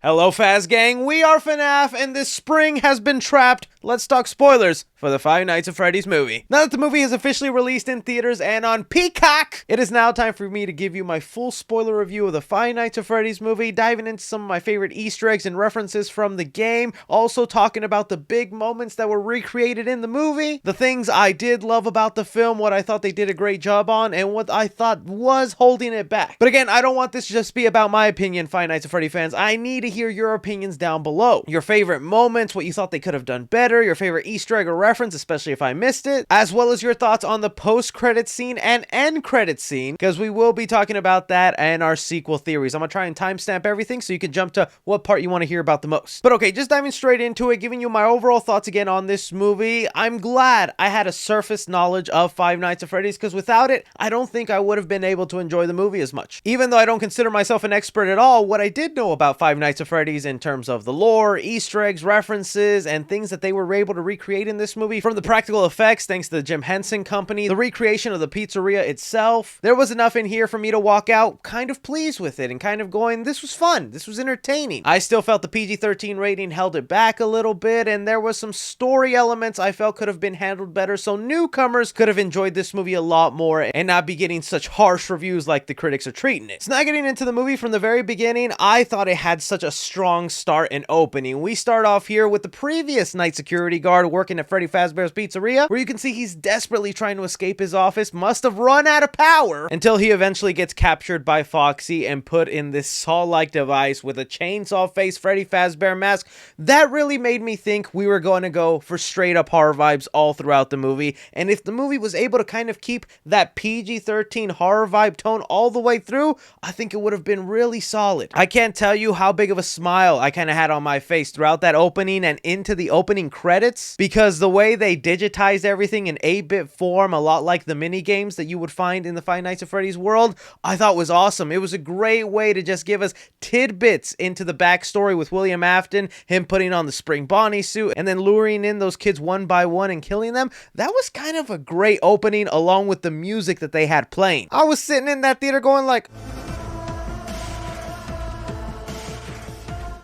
Hello Fast Gang, we are FNAF and this spring has been trapped. Let's talk spoilers for the Five Nights at Freddy's movie. Now that the movie is officially released in theaters and on Peacock, it is now time for me to give you my full spoiler review of the Five Nights at Freddy's movie, diving into some of my favorite Easter eggs and references from the game, also talking about the big moments that were recreated in the movie, the things I did love about the film, what I thought they did a great job on, and what I thought was holding it back. But again, I don't want this to just be about my opinion, Five Nights at Freddy fans. I need to hear your opinions down below. Your favorite moments, what you thought they could have done better, your favorite Easter egg or reference, especially if I missed it, as well as your thoughts on the post-credit scene and end-credit scene, because we will be talking about that and our sequel theories. I'm gonna try and timestamp everything so you can jump to what part you want to hear about the most. But okay, just diving straight into it, giving you my overall thoughts again on this movie. I'm glad I had a surface knowledge of Five Nights at Freddy's, because without it, I don't think I would have been able to enjoy the movie as much. Even though I don't consider myself an expert at all, what I did know about Five Nights at Freddy's in terms of the lore, Easter eggs, references, and things that they were able to recreate in this movie, from the practical effects thanks to the Jim Henson Company, the recreation of the pizzeria itself, there was enough in here for me to walk out kind of pleased with it and kind of going, this was fun, this was entertaining. I still felt the PG-13 rating held it back a little bit, and there was some story elements I felt could have been handled better, so newcomers could have enjoyed this movie a lot more and not be getting such harsh reviews like the critics are treating it. So now getting into the movie from the very beginning, I thought it had such a strong start and opening. We start off here with the previous night security guard working at Freddy Fazbear's Pizzeria, where you can see he's desperately trying to escape his office, must have run out of power, until he eventually gets captured by Foxy and put in this saw-like device with a chainsaw face Freddy Fazbear mask. That really made me think we were going to go for straight up horror vibes all throughout the movie, and if the movie was able to kind of keep that PG-13 horror vibe tone all the way through, I think it would have been really solid. I can't tell you how big of a smile I kind of had on my face throughout that opening and into the opening credits, because the way they digitized everything in 8-bit form, a lot like the mini games that you would find in the Five Nights at Freddy's world, I thought was awesome. It was a great way to just give us tidbits into the backstory with William Afton, him putting on the Spring Bonnie suit, and then luring in those kids one by one and killing them. That was kind of a great opening, along with the music that they had playing. I was sitting in that theater going like,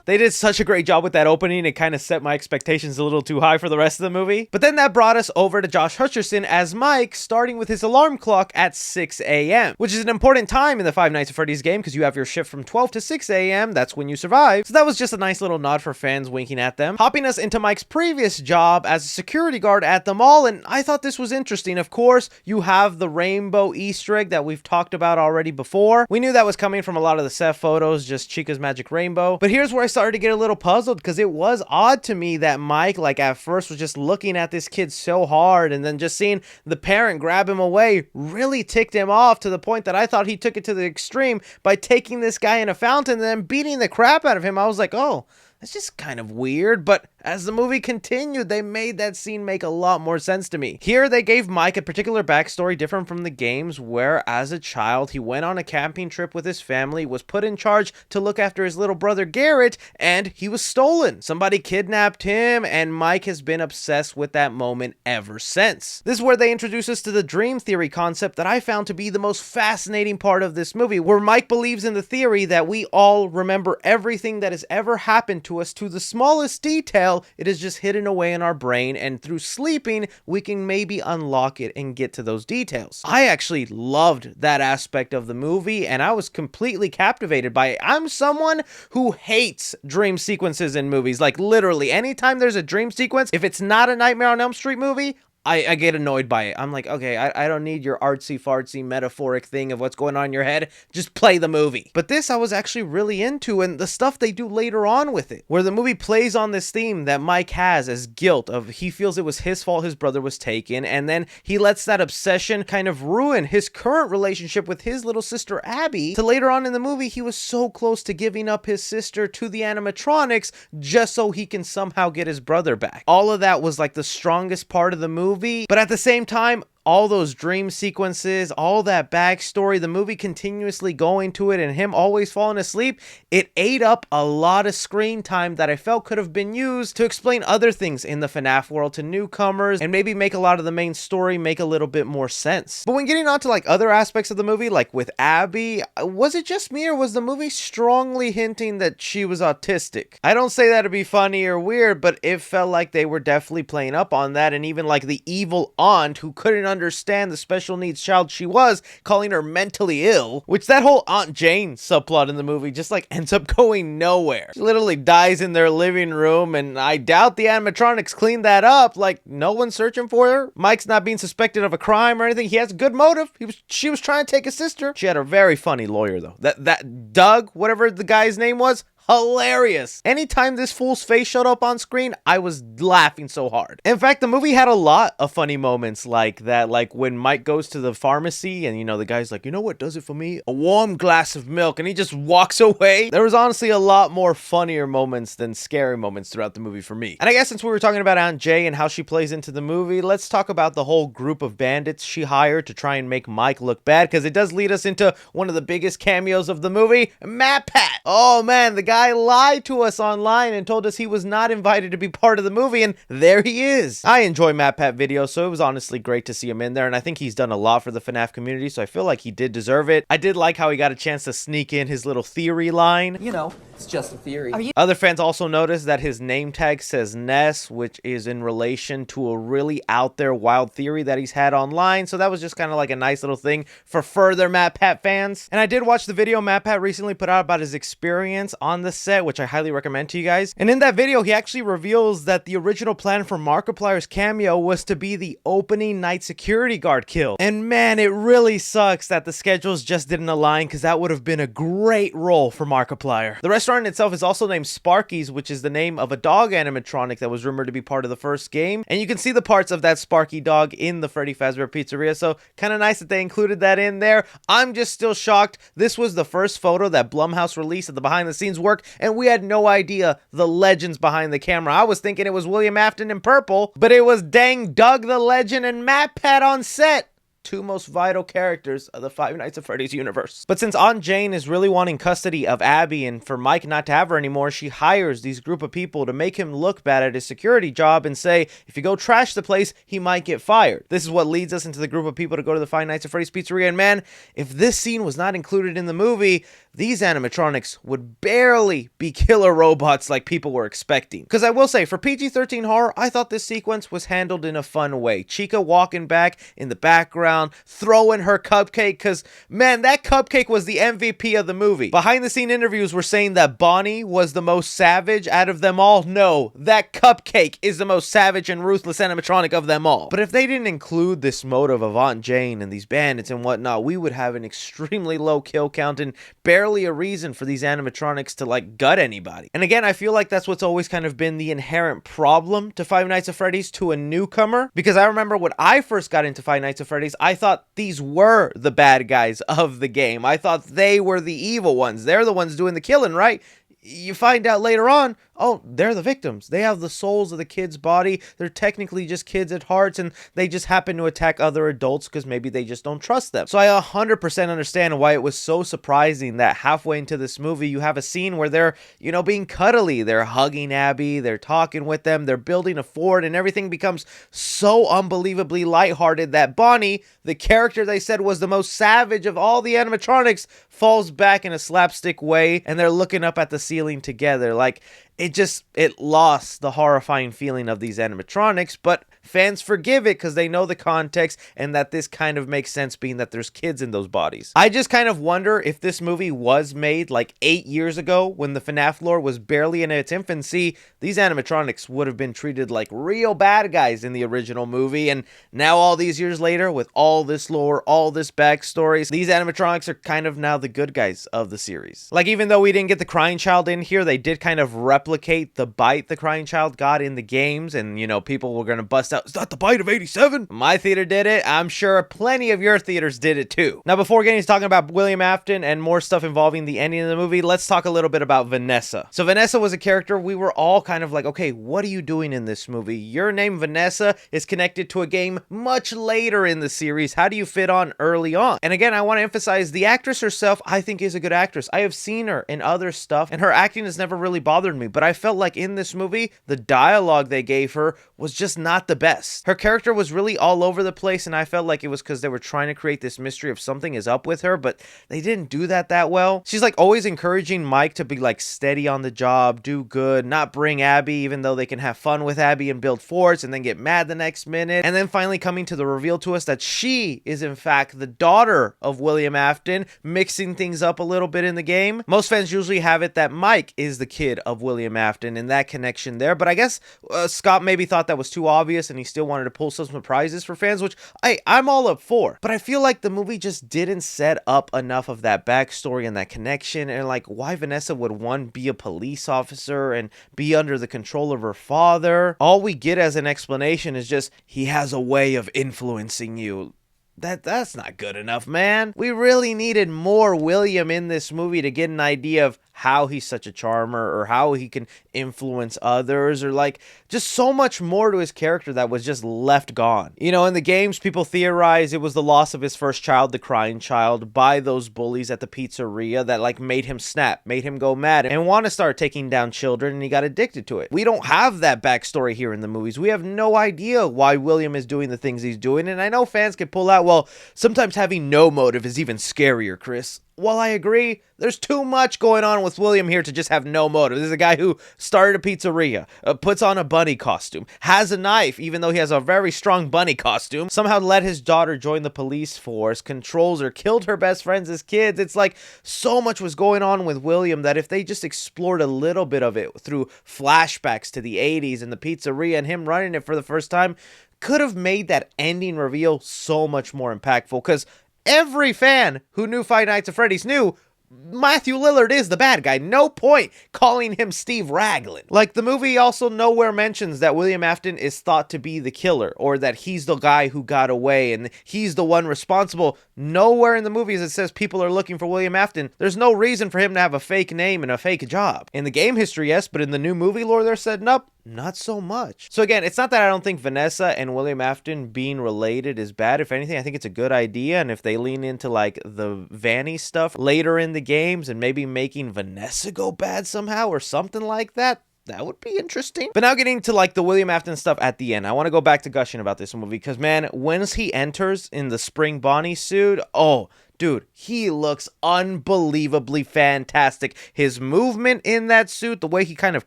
they did such a great job with that opening, it kind of set my expectations a little too high for the rest of the movie. But then that brought us over to Josh Hutcherson as Mike, starting with his alarm clock at 6 a.m., which is an important time in the Five Nights at Freddy's game, because you have your shift from 12 to 6 a.m., that's when you survive. So that was just a nice little nod for fans winking at them. Hopping us into Mike's previous job as a security guard at the mall, and I thought this was interesting. Of course, you have the rainbow Easter egg that we've talked about already before. We knew that was coming from a lot of the set photos, just Chica's Magic Rainbow. But here's where I started to get a little puzzled, because it was odd to me that Mike, like, at first was just looking at this kid so hard, and then just seeing the parent grab him away really ticked him off, to the point that I thought he took it to the extreme by taking this guy in a fountain and then beating the crap out of him. I was like, oh, that's just kind of weird. But as the movie continued, they made that scene make a lot more sense to me. Here, they gave Mike a particular backstory different from the games, where as a child, he went on a camping trip with his family, was put in charge to look after his little brother Garrett, and he was stolen. Somebody kidnapped him, and Mike has been obsessed with that moment ever since. This is where they introduce us to the dream theory concept that I found to be the most fascinating part of this movie, where Mike believes in the theory that we all remember everything that has ever happened to us to the smallest detail. It is just hidden away in our brain, and through sleeping we can maybe unlock it and get to those details. I actually loved that aspect of the movie, and I was completely captivated by it. I'm someone who hates dream sequences in movies. Like, literally anytime there's a dream sequence, if it's not a Nightmare on Elm Street movie, I get annoyed by it. I'm like, okay, I don't need your artsy-fartsy metaphoric thing of what's going on in your head. Just play the movie. But this I was actually really into, and the stuff they do later on with it, where the movie plays on this theme that Mike has as guilt of he feels it was his fault his brother was taken, and then he lets that obsession kind of ruin his current relationship with his little sister Abby, to later on in the movie he was so close to giving up his sister to the animatronics just so he can somehow get his brother back. All of that was like the strongest part of the movie, but at the same time, all those dream sequences, all that backstory, the movie continuously going to it and him always falling asleep, it ate up a lot of screen time that I felt could have been used to explain other things in the FNAF world to newcomers and maybe make a lot of the main story make a little bit more sense. But when getting on to like other aspects of the movie, like with Abby, was it just me or was the movie strongly hinting that she was autistic? I don't say that to be funny or weird, but it felt like they were definitely playing up on that, and even like the evil aunt who couldn't understand the special needs child she was, calling her mentally ill, which that whole Aunt Jane subplot in the movie just like ends up going nowhere. She literally dies in their living room, and I doubt the animatronics cleaned that up. Like, no one's searching for her. Mike's not being suspected of a crime or anything. He has a good motive. She was trying to take his sister. She had a very funny lawyer though. That Doug, whatever the guy's name was, hilarious. Anytime this fool's face showed up on screen, I was laughing so hard. In fact, the movie had a lot of funny moments like that, like when Mike goes to the pharmacy and, you know, the guy's like, you know what does it for me? A warm glass of milk, and he just walks away. There was honestly a lot more funnier moments than scary moments throughout the movie for me. And I guess since we were talking about Aunt Jay and how she plays into the movie, let's talk about the whole group of bandits she hired to try and make Mike look bad, because it does lead us into one of the biggest cameos of the movie, MatPat. Oh man, the guy lied to us online and told us he was not invited to be part of the movie, and there he is. I enjoy MatPat videos, so it was honestly great to see him in there, and I think he's done a lot for the FNAF community, so I feel like he did deserve it. I did like how he got a chance to sneak in his little theory line. You know, it's just a theory. Other fans also noticed that his name tag says Ness, which is in relation to a really out there wild theory that he's had online, so that was just kind of like a nice little thing for further MatPat fans. And I did watch the video MatPat recently put out about his experience on the set, which I highly recommend to you guys. And in that video, he actually reveals that the original plan for Markiplier's cameo was to be the opening night security guard kill. And man, it really sucks that the schedules just didn't align, because that would have been a great role for Markiplier. The restaurant itself is also named Sparky's, which is the name of a dog animatronic that was rumored to be part of the first game. And you can see the parts of that Sparky dog in the Freddy Fazbear Pizzeria, so kind of nice that they included that in there. I'm just still shocked. This was the first photo that Blumhouse released of the behind the scenes work, and we had no idea the legends behind the camera. I was thinking it was William Afton in purple, but it was dang Doug the Legend and MatPat on set. Two most vital characters of the Five Nights at Freddy's universe. But since Aunt Jane is really wanting custody of Abby, and for Mike not to have her anymore, she hires these group of people to make him look bad at his security job and say, if you go trash the place, he might get fired. This is what leads us into the group of people to go to the Five Nights at Freddy's Pizzeria, and man, if this scene was not included in the movie, these animatronics would barely be killer robots like people were expecting. Because I will say, for PG-13 horror, I thought this sequence was handled in a fun way. Chica walking back in the background, throwing her cupcake, because man, that cupcake was the MVP of the movie. Behind the scene interviews were saying that Bonnie was the most savage out of them all. No, that cupcake is the most savage and ruthless animatronic of them all. But if they didn't include this motive of Aunt Jane and these bandits and whatnot, we would have an extremely low kill count and barely a reason for these animatronics to like gut anybody. And again, I feel like that's what's always kind of been the inherent problem to Five Nights at Freddy's to a newcomer, because I remember when I first got into Five Nights at Freddy's, I thought these were the bad guys of the game. I thought they were the evil ones. They're the ones doing the killing, right? You find out later on, oh, they're the victims. They have the souls of the kid's body. They're technically just kids at hearts, and they just happen to attack other adults because maybe they just don't trust them. So I 100% understand why it was so surprising that halfway into this movie, you have a scene where they're, you know, being cuddly. They're hugging Abby. They're talking with them. They're building a fort, and everything becomes so unbelievably lighthearted that Bonnie, the character they said was the most savage of all the animatronics, falls back in a slapstick way, and they're looking up at the ceiling together. Like, it lost the horrifying feeling of these animatronics, but fans forgive it because they know the context and that this kind of makes sense being that there's kids in those bodies. I just kind of wonder if this movie was made like 8 years ago when the FNAF lore was barely in its infancy, these animatronics would have been treated like real bad guys in the original movie, and now all these years later with all this lore, all this backstory, these animatronics are kind of now the good guys of the series. Like, even though we didn't get the crying child in here, they did kind of replicate replicate the bite the crying child got in the games, and you know, people were gonna bust out, "Is that the bite of '87?" My theater did it. I'm sure plenty of your theaters did it too. Now, before getting to talking about William Afton and more stuff involving the ending of the movie, let's talk a little bit about Vanessa. So Vanessa was a character we were all kind of like, okay, what are you doing in this movie? Your name Vanessa is connected to a game much later in the series. How do you fit on early on? And again, I want to emphasize the actress herself, I think, is a good actress. I have seen her in other stuff, and her acting has never really bothered me, but I felt like in this movie, the dialogue they gave her was just not the best. Her character was really all over the place, and I felt like it was because they were trying to create this mystery of something is up with her, but they didn't do that well. She's like always encouraging Mike to be like steady on the job, do good, not bring Abby, even though they can have fun with Abby and build forts and then get mad the next minute. And then finally coming to the reveal to us that she is in fact the daughter of William Afton, mixing things up a little bit in the game. Most fans usually have it that Mike is the kid of William Afton and that connection there, but I guess Scott maybe thought that was too obvious and he still wanted to pull some surprises for fans, which I'm all up for. But I feel like the movie just didn't set up enough of that backstory and that connection, and like why Vanessa would be a police officer and be under the control of her father. All we get as an explanation is just he has a way of influencing you. That's not good enough, man. We really needed more William in this movie to get an idea of how he's such a charmer or how he can influence others, or like just so much more to his character that was just left gone. You know, in the games, people theorize it was the loss of his first child, the crying child, by those bullies at the pizzeria that like made him snap, made him go mad and want to start taking down children, and he got addicted to it. We don't have that backstory here in the movies. We have no idea why William is doing the things he's doing, and I know fans can pull out, well, sometimes having no motive is even scarier, Chris. While I agree, there's too much going on with William here to just have no motive. This is a guy who started a pizzeria, puts on a bunny costume, has a knife, even though he has a very strong bunny costume, somehow let his daughter join the police force, controls her, killed her best friends as kids. It's like so much was going on with William that if they just explored a little bit of it through flashbacks to the 80s and the pizzeria and him running it for the first time, could have made that ending reveal so much more impactful, because every fan who knew Five Nights at Freddy's knew Mathew Millard is the bad guy. No point calling him Steve Raglan. Like, the movie also nowhere mentions that William Afton is thought to be the killer, or that he's the guy who got away and he's the one responsible. Nowhere in the movies it says people are looking for William Afton. There's no reason for him to have a fake name and a fake job. In the game history, yes, but in the new movie lore they're setting up, not so much. So again, it's not that I don't think Vanessa and William Afton being related is bad. If anything, I think it's a good idea, and if they lean into like the Vanny stuff later in the games and maybe making Vanessa go bad somehow or something like that, that would be interesting. But now getting to like the William Afton stuff at the end, I want to go back to gushing about this movie because, man, once he enters in the spring Bonnie suit, oh, dude, he looks unbelievably fantastic. His movement in that suit, the way he kind of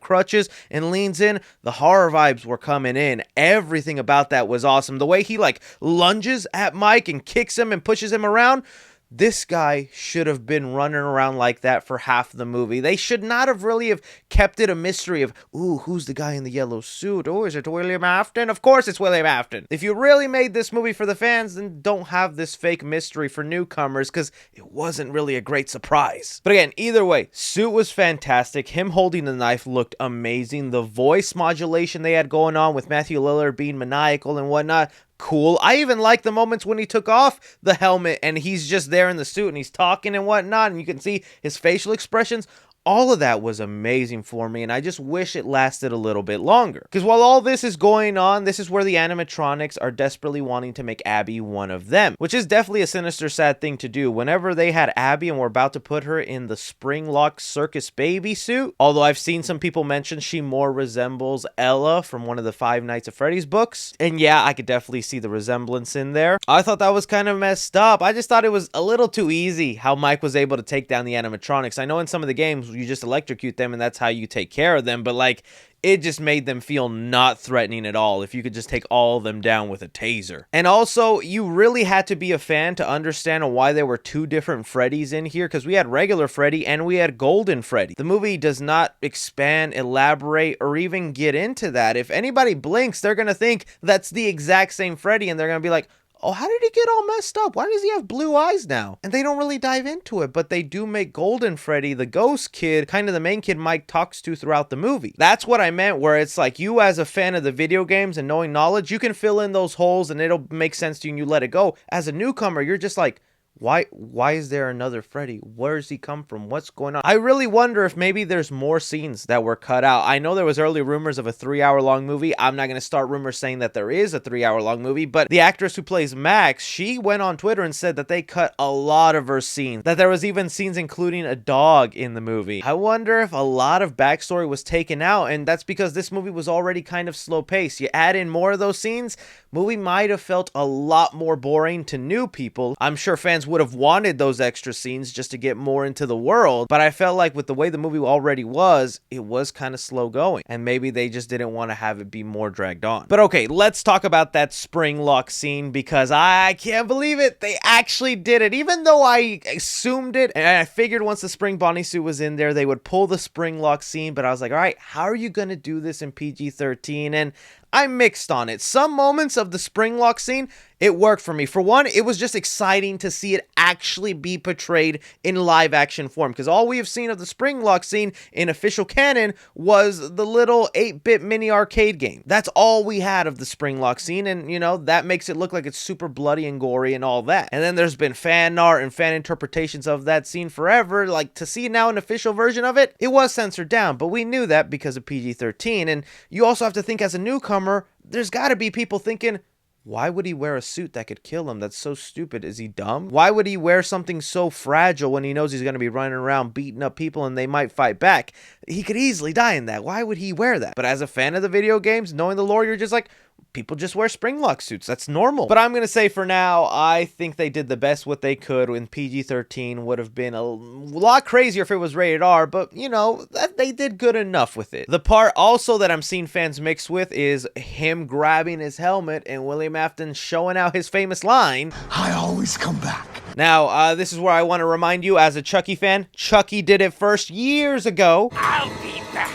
crutches and leans in, the horror vibes were coming in. Everything about that was awesome. The way he like lunges at Mike and kicks him and pushes him around. This guy should have been running around like that for half the movie. They should not have really have kept it a mystery of, ooh, who's the guy in the yellow suit? Oh, is it William Afton? Of course it's William Afton. If you really made this movie for the fans, then don't have this fake mystery for newcomers, because it wasn't really a great surprise. But again, either way, suit was fantastic. Him holding the knife looked amazing. The voice modulation they had going on with Mathew Millard being maniacal and whatnot, cool. I even like the moments when he took off the helmet and he's just there in the suit and he's talking and whatnot, and you can see his facial expressions. All of that was amazing for me, and I just wish it lasted a little bit longer. Because while all this is going on, this is where the animatronics are desperately wanting to make Abby one of them, which is definitely a sinister, sad thing to do. Whenever they had Abby and were about to put her in the spring-locked circus baby suit, although I've seen some people mention she more resembles Ella from one of the Five Nights at Freddy's books, and yeah, I could definitely see the resemblance in there. I thought that was kind of messed up. I just thought it was a little too easy how Mike was able to take down the animatronics. I know in some of the games, you just electrocute them and that's how you take care of them, but like, it just made them feel not threatening at all if you could just take all of them down with a taser. And also, you really had to be a fan to understand why there were two different Freddys in here, because we had regular Freddy and we had Golden Freddy. The movie does not expand, elaborate, or even get into that. If anybody blinks, they're gonna think that's the exact same Freddy and they're gonna be like, oh, how did he get all messed up? Why does he have blue eyes now? And they don't really dive into it, but they do make Golden Freddy, the ghost kid, kind of the main kid Mike talks to throughout the movie. That's what I meant, where it's like you as a fan of the video games and knowing knowledge, you can fill in those holes and it'll make sense to you and you let it go. As a newcomer, you're just like, why is there another Freddy? Where does he come from? What's going on? I really wonder if maybe there's more scenes that were cut out. I know there was early rumors of a 3-hour-long movie. I'm not going to start rumors saying that there is a 3-hour-long movie, but the actress who plays Max, she went on Twitter and said that they cut a lot of her scenes, that there was even scenes including a dog in the movie. I wonder if a lot of backstory was taken out, and that's because this movie was already kind of slow paced. You add in more of those scenes, movie might have felt a lot more boring to new people. I'm sure fans would have wanted those extra scenes just to get more into the world, but I felt like with the way the movie already was, it was kind of slow going, and maybe they just didn't want to have it be more dragged on. But okay, let's talk about that spring lock scene, because I can't believe it, they actually did it. Even though I assumed it, and I figured once the spring Bonnie suit was in there, they would pull the spring lock scene, but I was like, all right, how are you going to do this in PG-13? And I'm mixed on it. Some moments of the spring lock scene, it worked for me. For one, it was just exciting to see it actually be portrayed in live action form, because all we have seen of the spring lock scene in official canon was the little 8-bit mini arcade game. That's all we had of the spring lock scene, and you know, that makes it look like it's super bloody and gory and all that. And then there's been fan art and fan interpretations of that scene forever. Like, to see now an official version of it, it was censored down, but we knew that because of PG-13. And you also have to think, as a newcomer, there's got to be people thinking, why would he wear a suit that could kill him? That's so stupid. Is he dumb? Why would he wear something so fragile when he knows he's going to be running around beating up people and they might fight back? He could easily die in that. Why would he wear that? But as a fan of the video games, knowing the lore, you're just like, people just wear spring lock suits. That's normal. But I'm going to say for now, I think they did the best what they could when PG-13 would have been a lot crazier if it was rated R, but you know, that they did good enough with it. The part also that I'm seeing fans mix with is him grabbing his helmet and William Afton showing out his famous line, I always come back. Now, this is where I want to remind you, as a Chucky fan, Chucky did it first years ago. I'll be back.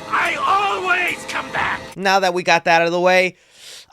I always come back. Now that we got that out of the way,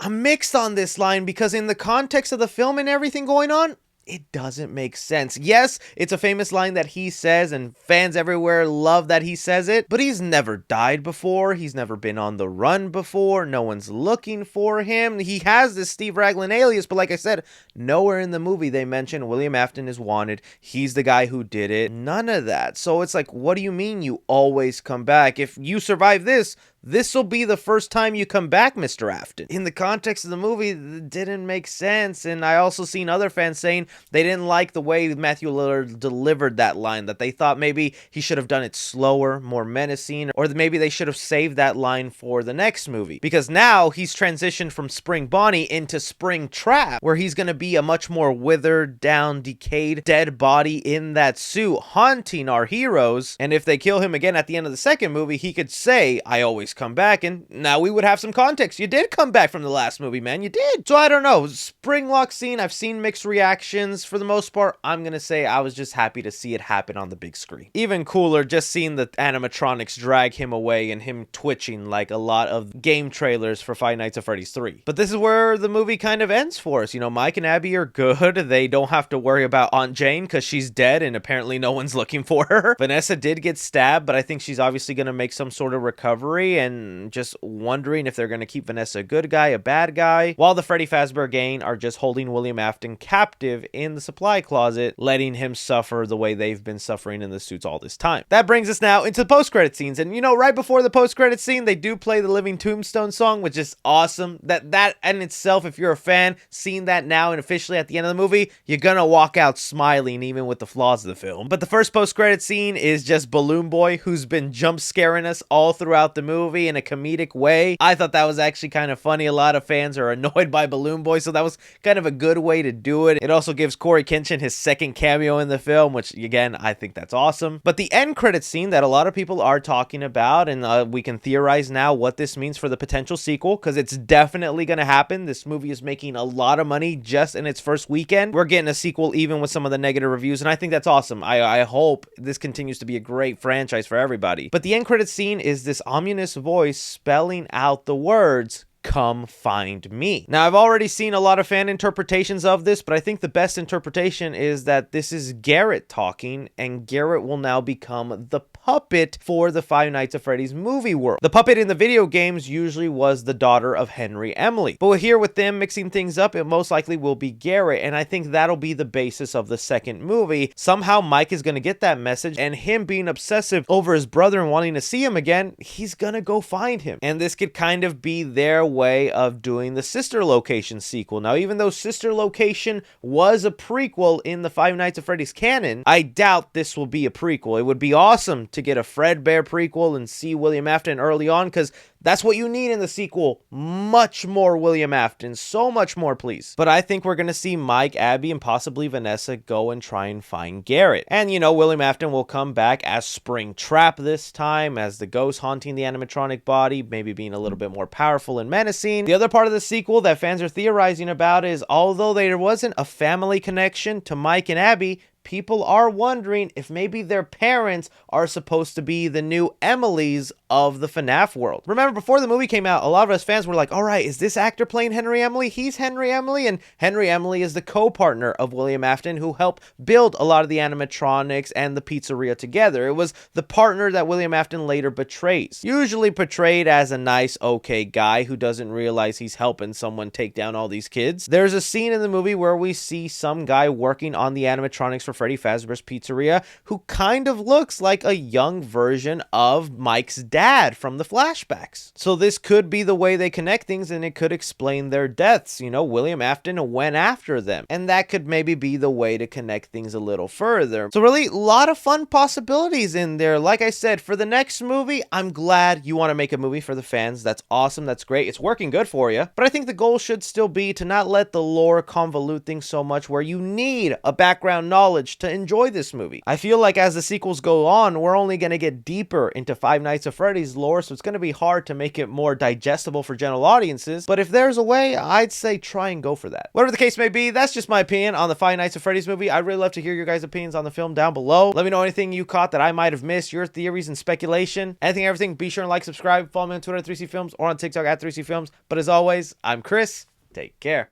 I'm mixed on this line, because in the context of the film and everything going on, it doesn't make sense. Yes, it's a famous line that he says, and fans everywhere love that he says it, but he's never died before. He's never been on the run before. No one's looking for him. He has this Steve Raglan alias, but like I said, nowhere in the movie they mention William Afton is wanted. He's the guy who did it. None of that. So it's like, what do you mean you always come back? If you survive this, this'll be the first time you come back, Mr. Afton. In the context of the movie, it didn't make sense. And I also seen other fans saying they didn't like the way Mathew Millard delivered that line, that they thought maybe he should have done it slower, more menacing, or maybe they should have saved that line for the next movie. Because now he's transitioned from Spring Bonnie into Spring Trap, where he's going to be a much more withered down, decayed, dead body in that suit, haunting our heroes. And if they kill him again at the end of the second movie, he could say, I always come back, and now we would have some context. You did come back from the last movie, man. You did. So I don't know. Spring lock scene, I've seen mixed reactions. For the most part, I'm gonna say I was just happy to see it happen on the big screen. Even cooler, just seeing the animatronics drag him away and him twitching like a lot of game trailers for Five Nights at Freddy's 3. But this is where the movie kind of ends for us. You know, Mike and Abby are good. They don't have to worry about Aunt Jane because she's dead and apparently no one's looking for her. Vanessa did get stabbed, but I think she's obviously gonna make some sort of recovery, and just wondering if they're going to keep Vanessa a good guy, a bad guy, while the Freddy Fazbear Gang are just holding William Afton captive in the supply closet, letting him suffer the way they've been suffering in the suits all this time. That brings us now into the post-credit scenes, and you know, right before the post-credit scene, they do play the Living Tombstone song, which is awesome. That in itself, if you're a fan, seeing that now and officially at the end of the movie, you're gonna walk out smiling even with the flaws of the film. But the first post-credit scene is just Balloon Boy, who's been jump scaring us all throughout the movie in a comedic way. I thought that was actually kind of funny. A lot of fans are annoyed by Balloon Boy, so that was kind of a good way to do it. It also gives Corey Kenshin his second cameo in the film, which again, I think that's awesome. But the end credit scene that a lot of people are talking about, and we can theorize now what this means for the potential sequel, because it's definitely going to happen. This movie is making a lot of money just in its first weekend. We're getting a sequel even with some of the negative reviews, and I think that's awesome. I hope this continues to be a great franchise for everybody. But the end credit scene is this ominous voice spelling out the words, come find me. Now, I've already seen a lot of fan interpretations of this, but I think the best interpretation is that this is Garrett talking, and Garrett will now become the puppet for the Five Nights at Freddy's movie world. The puppet in the video games usually was the daughter of Henry Emily, but here with them mixing things up, it most likely will be Garrett, and I think that'll be the basis of the second movie. Somehow Mike is going to get that message, and him being obsessive over his brother and wanting to see him again, he's gonna go find him. And this could kind of be their way of doing the Sister Location sequel. Now, even though Sister Location was a prequel in the Five Nights at Freddy's canon, I doubt this will be a prequel. It would be awesome to get a Fredbear prequel and see William Afton early on, because that's what you need in the sequel. Much more William Afton. So much more, please. But I think we're going to see Mike, Abby, and possibly Vanessa go and try and find Garrett. And, you know, William Afton will come back as Springtrap this time, as the ghost haunting the animatronic body, maybe being a little bit more powerful and menacing. The other part of the sequel that fans are theorizing about is, although there wasn't a family connection to Mike and Abby, people are wondering if maybe their parents are supposed to be the new Emilys of the FNAF world. Remember, before the movie came out, a lot of us fans were like, all right, is this actor playing Henry Emily? He's Henry Emily, and Henry Emily is the co-partner of William Afton, who helped build a lot of the animatronics and the pizzeria together. It was the partner that William Afton later betrays, usually portrayed as a nice, okay guy who doesn't realize he's helping someone take down all these kids. There's a scene in the movie where we see some guy working on the animatronics for Freddy Fazbear's Pizzeria who kind of looks like a young version of Mike's dad from the flashbacks. So this could be the way they connect things, and it could explain their deaths. You know, William Afton went after them, and that could maybe be the way to connect things a little further. So really, a lot of fun possibilities in there. Like I said, for the next movie, I'm glad you want to make a movie for the fans. That's awesome. That's great. It's working good for you. But I think the goal should still be to not let the lore convolute things so much where you need a background knowledge to enjoy this movie. I feel like as the sequels go on, we're only going to get deeper into Five Nights at Freddy's lore, so it's going to be hard to make it more digestible for general audiences. But if there's a way, I'd say try and go for that. Whatever the case may be, that's just my opinion on the Five Nights at Freddy's movie. I'd really love to hear your guys' opinions on the film down below. Let me know anything you caught that I might have missed, your theories and speculation, anything, everything. Be sure and like, subscribe, follow me on Twitter at 3C Films or on TikTok at 3C Films. But as always, I'm Chris. Take care.